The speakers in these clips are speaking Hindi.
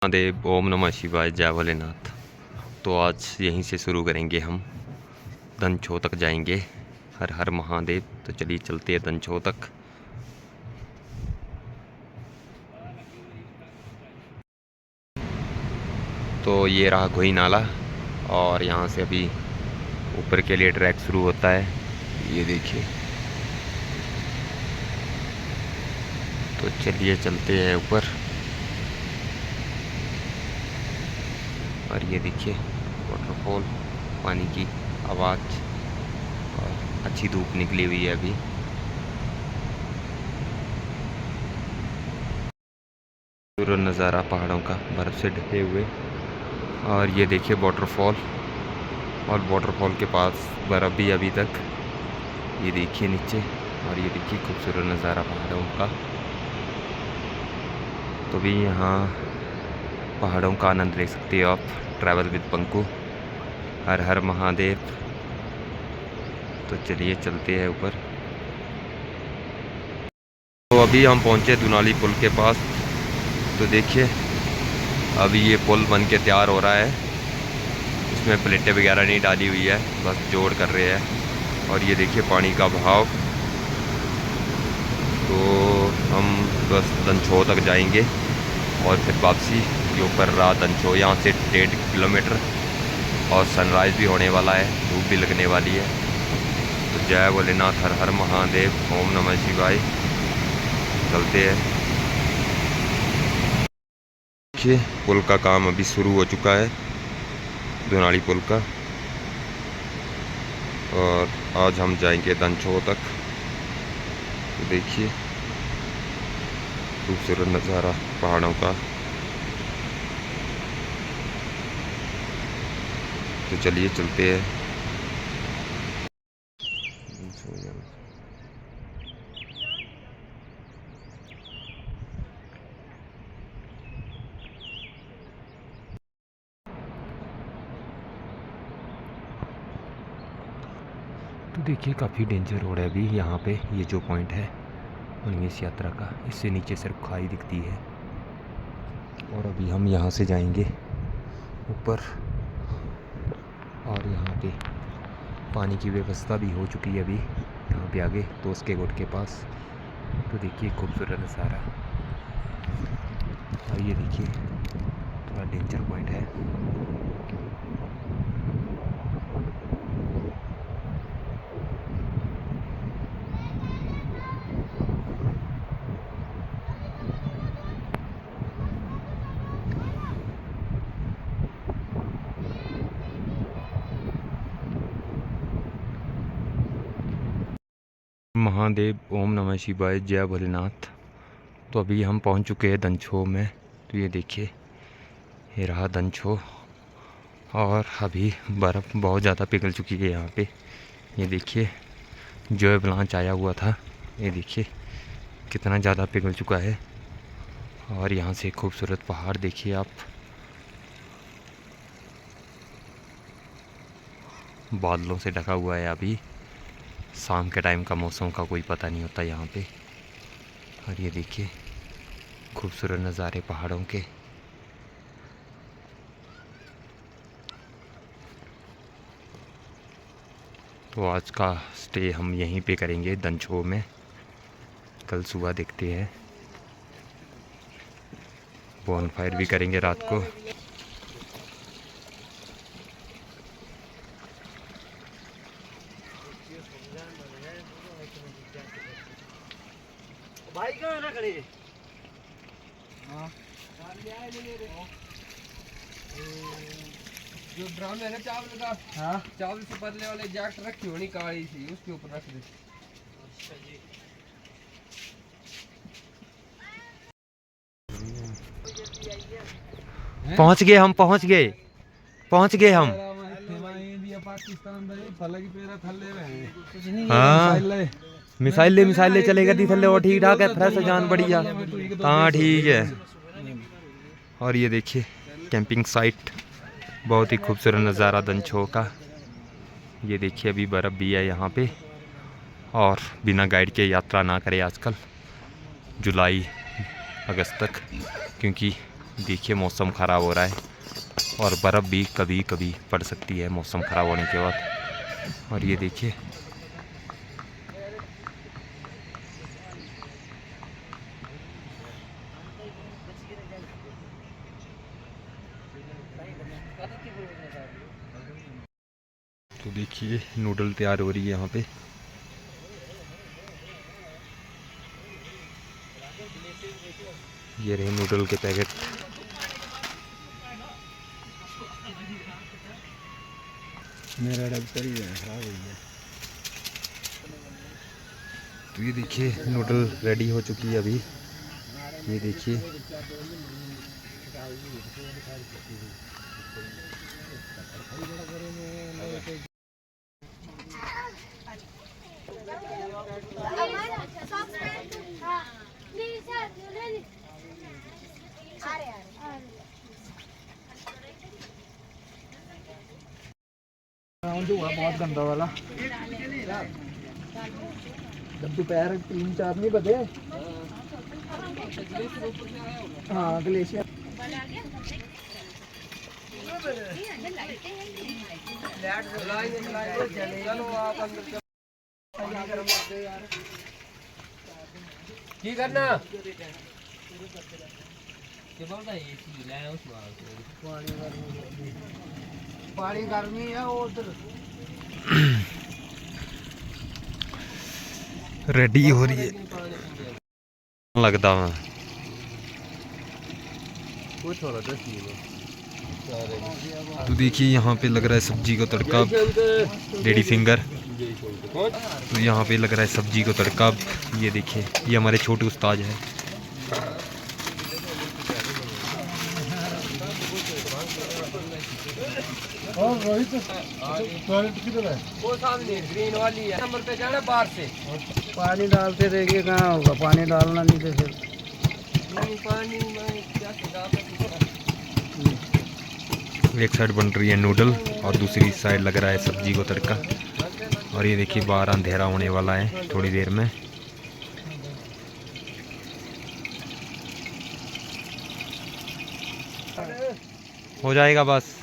महादेव, ओम नमः शिवाय, जय भोलेनाथ। तो आज यहीं से शुरू करेंगे हम, दनछो तक जाएंगे। हर हर महादेव। तो चलिए चलते हैं दनछो तक। तो ये रहा घोई नाला और यहाँ से अभी ऊपर के लिए ट्रैक शुरू होता है। ये देखिए। तो चलिए चलते हैं ऊपर। और ये देखिए वाटरफॉल, पानी की आवाज़, और अच्छी धूप निकली हुई है अभी। पूरा नज़ारा पहाड़ों का बर्फ़ से ढके हुए। और ये देखिए वाटरफॉल, और वाटरफॉल के पास बर्फ़ भी अभी तक। ये देखिए नीचे, और ये देखिए खूबसूरत नज़ारा पहाड़ों का। तो भी यहाँ पहाड़ों का आनंद ले सकते हो आप। Travel with Panku. हर हर महादेव। तो चलिए चलते हैं ऊपर। तो अभी हम पहुँचे दुनाली पुल के पास। तो देखिए अभी ये पुल बन के तैयार हो रहा है। इसमें प्लेटें वगैरह नहीं डाली हुई है, बस जोड़ कर रहे हैं। और ये देखिए पानी का बहाव। तो हम बस दनछो तक जाएंगे और फिर वापसी। ये ऊपर रहा दनछो, यहाँ से 1.5 किलोमीटर। और सनराइज़ भी होने वाला है, धूप भी लगने वाली है। तो जय भोलेनाथ, हर हर महादेव, ओम नमः शिवाय। चलते हैं। देखिए पुल का काम अभी शुरू हो चुका है, दुनाली पुल का। और आज हम जाएंगे दनछो तक। तो देखिए खूबसूरत नज़ारा पहाड़ों का। तो चलिए चलते हैं। तो देखिए काफ़ी डेंजर रोड है अभी यहाँ पे। ये जो पॉइंट है उन्नीस यात्रा का, इससे नीचे सिर्फ खाई दिखती है। और अभी हम यहाँ से जाएंगे ऊपर। और यहाँ पे पानी की व्यवस्था भी हो चुकी है अभी यहाँ पे आगे, तो उसके गोट के पास। तो देखिए खूबसूरत नज़ारा। और ये देखिए थोड़ा डेंजर पॉइंट है। महादेव, ओम नमः शिवाय, जय भोलेनाथ। तो अभी हम पहुंच चुके हैं दनछो में। तो ये देखिए ये रहा दनछो। और अभी बर्फ़ बहुत ज़्यादा पिघल चुकी है यहाँ पे। ये देखिए जो अवलांच आया हुआ था, ये देखिए कितना ज़्यादा पिघल चुका है। और यहाँ से खूबसूरत पहाड़ देखिए आप। बादलों से ढका हुआ है अभी। शाम के टाइम का मौसम का कोई पता नहीं होता यहाँ पे। और ये देखिए खूबसूरत नज़ारे पहाड़ों के। तो आज का स्टे हम यहीं पे करेंगे दनछो में। कल सुबह देखते हैं, बॉनफायर भी करेंगे रात को। भाई कहाँ ना खड़े? जो ड्रम है ना चावल का, हाँ चावल से बदले वाले जैकेट रखी होनी काली सी, उसके ऊपर रख दे। पहुँच गए हम, पहुँच गए, पहुँच गए हम। हाँ मिसाइल ले चलेगा दी थल्ले। और ठीक ठाक है, फ्रेश जान बढ़िया। हाँ ठीक है। और ये देखिए कैंपिंग साइट, बहुत ही खूबसूरत नज़ारा दनछो का। ये देखिए अभी बर्फ़ भी है यहाँ पे। और बिना गाइड के यात्रा ना करें आजकल जुलाई अगस्त तक, क्योंकि देखिए मौसम ख़राब हो रहा है और बर्फ़ भी कभी कभी पड़ सकती है मौसम ख़राब होने के बाद। और ये देखिए तो देखिए नूडल तैयार हो रही है यहाँ पे। ये रहे नूडल के पैकेट। मेरा डब्बा ही है खराब हो गया। तो ये देखिए नूडल रेडी हो चुकी है अभी। ये देखिए हुआ बहुत गंदा वाला। जब दोपहर 3-4 नहीं बजे। हाँ ग्लेशियर। की करना पानी गर्मी है उधर रेडी हो रही है लगता है। तो देखिए यहाँ पे लग रहा है सब्जी को तड़का लेडी फिंगर। तो यहाँ पे लग रहा है सब्जी को तड़का। ये देखिए ये हमारे छोटे उस्ताद है। और रोहित टॉयलेट किधर है? वो सामने ग्रीन वाली है। नंबर पे जाना बाहर से। पानी डालते रहेंगे कहाँ होगा पानी डालना नहीं तो फिर नहीं पानी में क्या एक साइड बन रही है नूडल और दूसरी साइड लग रहा है सब्जी को तड़का। और ये देखिए बाहर अंधेरा होने वाला है थोड़ी देर में। हो जाएगा बस।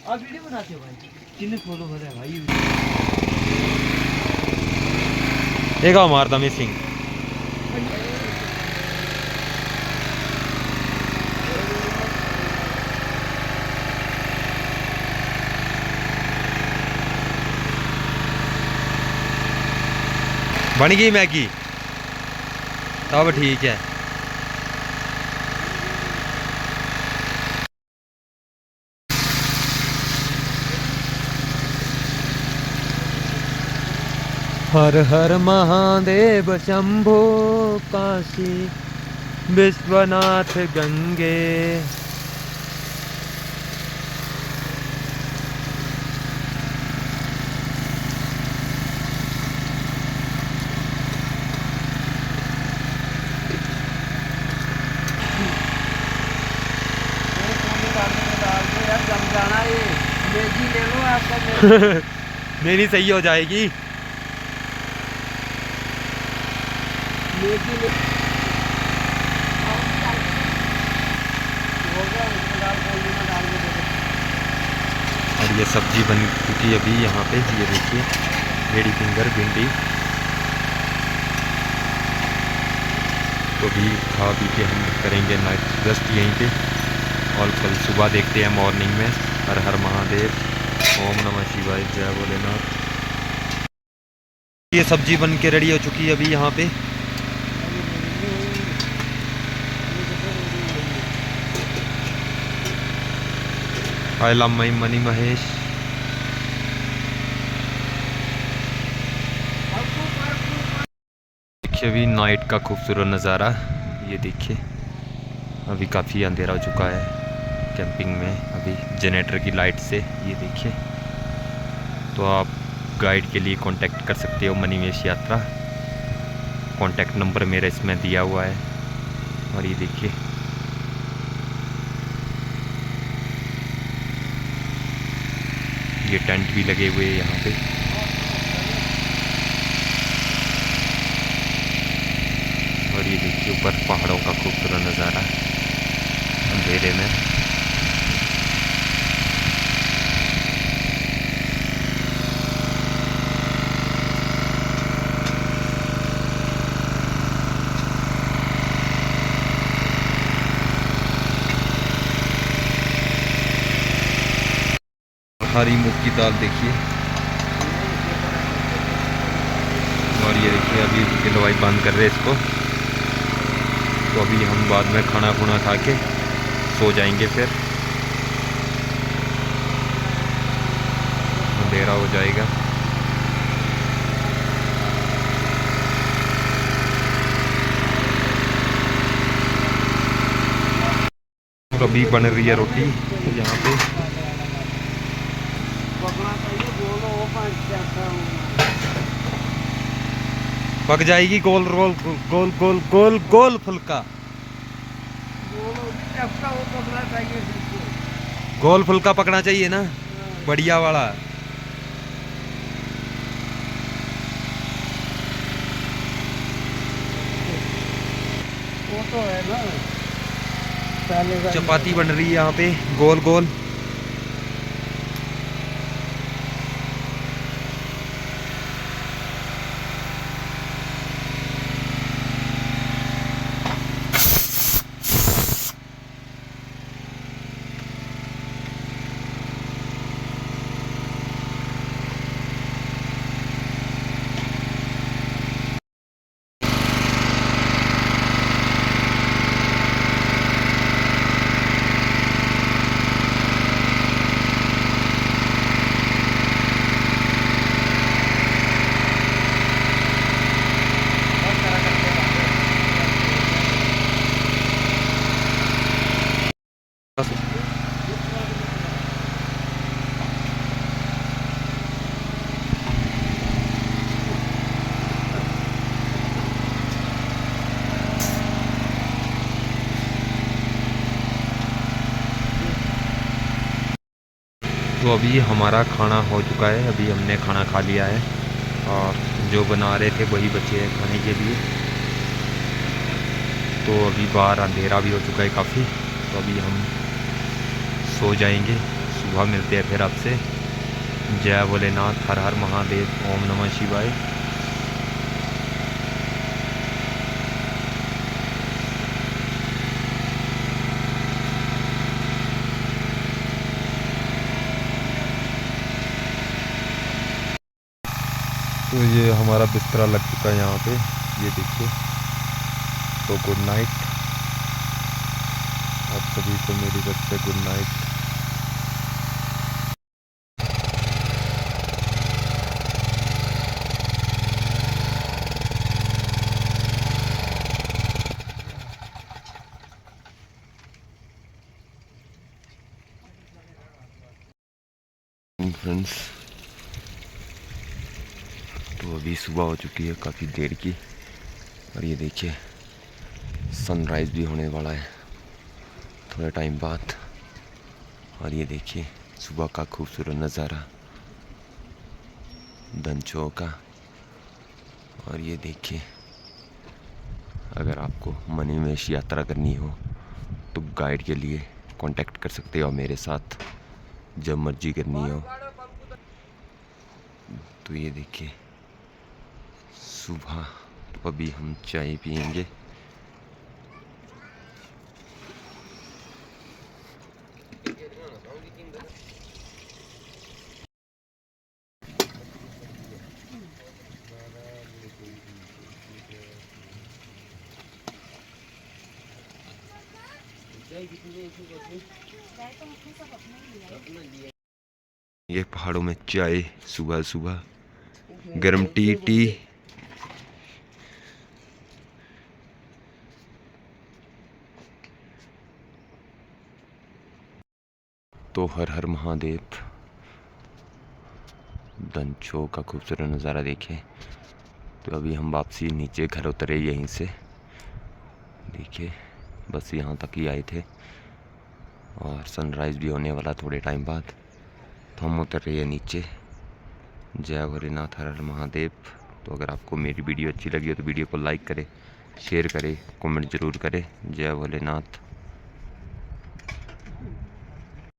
आप वीडियो बनाते हो भाई? कितने फॉलो हो रहे हैं भाई? एक मारता मिसिंग। बन गई मैगी तब ठीक है। हर हर महादेव शंभो काशी विश्वनाथ गंगे। मेरी सही हो जाएगी। और ये सब्जी बन चुकी अभी यहाँ पे। ये देखिए लेडी फिंगर भिंडी। तो भी खा पी के हम करेंगे नाइट रेस्ट यहीं पे और कल सुबह देखते हैं मॉर्निंग में। हर हर महादेव, ओम नमः शिवाय, जय भोलेनाथ। ये सब्जी बन के रेडी हो चुकी है अभी यहाँ पे। I love my money Mahesh. देखिए अभी नाइट का खूबसूरत नज़ारा। ये देखिए अभी काफ़ी अंधेरा हो चुका है कैंपिंग में अभी जनरेटर की लाइट से। ये देखिए तो आप गाइड के लिए कांटेक्ट कर सकते हो मनीमेश यात्रा। कांटेक्ट नंबर मेरा इसमें दिया हुआ है। और ये देखिए ये टेंट भी लगे हुए हैं यहाँ पे। और ये देखिए ऊपर पहाड़ों का खूबसूरत नज़ारा। अंधेरे में। हरी मूंग की दाल देखिए, और ये देखिए अभी गिलवाई बंद कर रहे हैं इसको। तो अभी हम बाद में खाना खुना खा के सो जाएंगे, फिर अंधेरा हो जाएगा। तो अभी बन रही है रोटी यहाँ पे। पक जाएगी। गोल रोल गोल गोल गोल गोल फुल्का, गोल फुल्का पकना चाहिए ना, बढ़िया वाला। वो तो है ना, चपाती बन रही है यहाँ पे गोल गोल। तो अभी हमारा खाना हो चुका है, अभी हमने खाना खा लिया है, और जो बना रहे थे वही बचे हैं खाने के लिए। तो अभी बाहर अंधेरा भी हो चुका है काफ़ी, तो अभी हम सो जाएंगे। सुबह मिलते हैं फिर आपसे। जय भोलेनाथ, हर हर महादेव, ओम नमः शिवाय। तो ये हमारा बिस्तरा लग चुका है यहाँ पे, ये देखिए। तो गुड नाइट आप सभी को, मेरी तरफ से गुड नाइट। फ्रेंड्स, तो अभी सुबह हो चुकी है काफ़ी देर की, और ये देखिए सनराइज़ भी होने वाला है थोड़े टाइम बाद। और ये देखिए सुबह का खूबसूरत नज़ारा दंचो का। और ये देखिए, अगर आपको मणिमहेश यात्रा करनी हो तो गाइड के लिए कांटेक्ट कर सकते हो मेरे साथ, जब मर्जी करनी हो। तो ये देखिए सुबह, तो अभी हम चाय पियेंगे। ये पहाड़ों में चाय सुबह सुबह, गर्म टी। तो हर हर महादेव। दंचो का खूबसूरत नज़ारा देखें। तो अभी हम वापसी नीचे घर उतरे यहीं से, देखिए बस यहाँ तक ही आए थे, और सनराइज़ भी होने वाला थोड़े टाइम बाद। तो हम उतर रहे हैं नीचे। जय भोलेनाथ, हर हर महादेव। तो अगर आपको मेरी वीडियो अच्छी लगी हो तो वीडियो को लाइक करें, शेयर करें, कमेंट ज़रूर करें। जय भोलेनाथ।